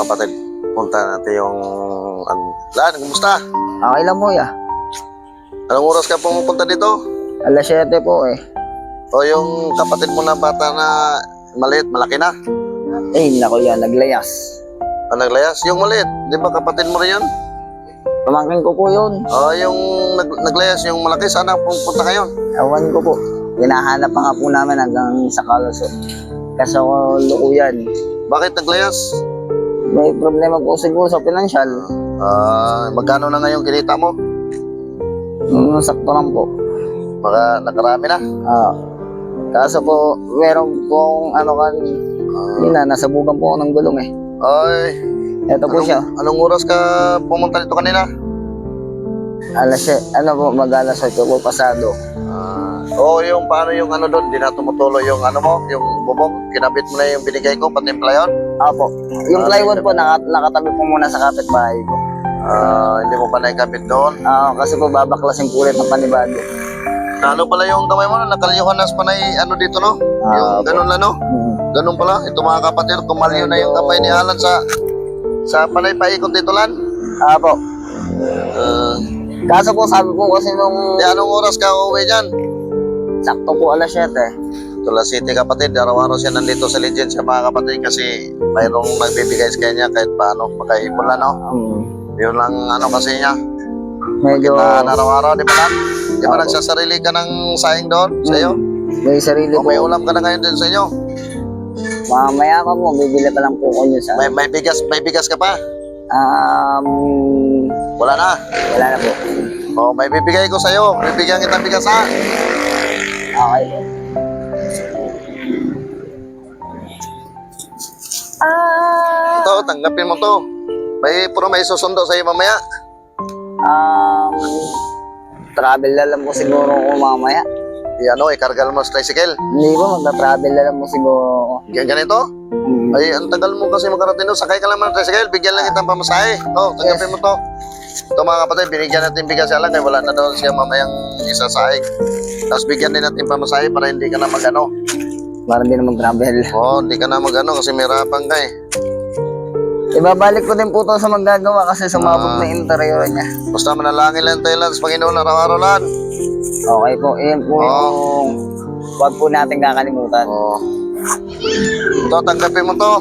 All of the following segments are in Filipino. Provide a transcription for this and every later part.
kapatid, punta natin yung Lan, kumusta? Okay lang po ya. Anong oras ka pumupunta dito? Alas 7 po eh. O yung kapatid mo na bata na maliit, malaki na? Eh, nako yan, naglayas. Naglayas? Yung maliit, di ba kapatid mo rin yun? Pamangkin ko po yun. Yung naglayas, yung malaki, sana pupunta kayo? Ewan ko po. Hinahanap pa nga po namin hanggang sa Kaluso. Kaso lukuyan. Bakit naglayas? May problema po siguro sa pinansyal. Magkano na ngayon kinita mo? Sakto lang po. Baka nakarami na? Kaso po, meron pong nasabugan po ako ng gulong eh. Ay, Ito po siya. anong oras ka pumunta dito kanina? Mag-alas 8 po pasado. Yung paano yung doon, di na tumutuloy yung yung bubong, kinabit mo na yung binigay ko, pati yung playon? Opo. Yung plywood po, nakatabi po muna sa kapitbahay ko. Hindi mo pa naikabit doon? Kasi po babaklasin po ulit ng panibago. Ano pala yung kamay mo, nakalyuhan na panay dito, no? Yung ganun lang, no? Ganun pala. Ito mga kapatid, kumalyo na yung kamay ni Alan sa panay paikot dito lan. Opo. Kaso po, sabi po kasi nung... Anong oras ka uuwi dyan? Sakto po alas 7. Tulas City kapatid, araw-araw siya nandito sa Legend siya mga kapatid kasi mayroong nagbibigay sa kanya kahit paano, makaipon lang, no? Yun lang kasi niya. Medyo... Kita araw-araw, di ba lang? Di ba nagsasarili ka ng saing doon sa iyo? May sarili po. May ulam ka na ngayon din sa inyo? Mamaya pa po, bibili pa lang po ko nyo sa... May bigas ka pa? Wala na? Wala na po. May bibigay ko sa iyo. Bibigyan kita bigas, ha? Okay po. Ito, tanggapin mo to. May susundo sa iyo mamaya. Travel na lang po siguro ko mamaya. Ikargal mo sa tricycle. Hindi po, magta-travel na lang po siguro ako. Ganito? Ay, ang tagal mo kasi makarating doon. Sakay ka lang ng tricycle, bigyan lang kitang pamasahe. Tanggapin mo to. Ito mga kapatid, binigyan natin bigas siya lang. Wala na doon siya mamayang isasahe. Tapos bigyan din natin pamasahe para hindi ka na Para hindi na mag-travel. Hindi ka na kasi may rapang ka eh. Ibabalik ko din po ito sa magagawa kasi sumabog na interior niya. Basta manalangin lang tayo lang sa Panginoon araw-araw lang. Okay po, iyan po yung huwag po natin kakalimutan. Ito, tanggapin mo to.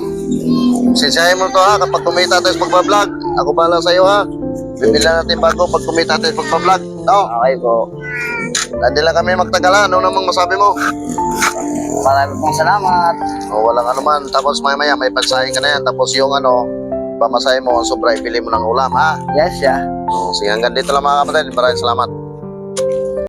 Sinsiyahin mo to, ha, kapag kumita tayo sa pagbablog. Ako bahala sa'yo, ha. Bibili natin bago pag kumita tayo sa pagbablog. Okay po. Hindi lang kami magtagalan. Ano namang masabi mo? Marami pong salamat. Walang anuman. Tapos maya may pansahin ka na yan. Tapos yung pamasahe mo, sobra, ibili mo ng ulam, ha? Yes, yeah. Sige, hanggang dito lang mga kapatid. Maraming salamat.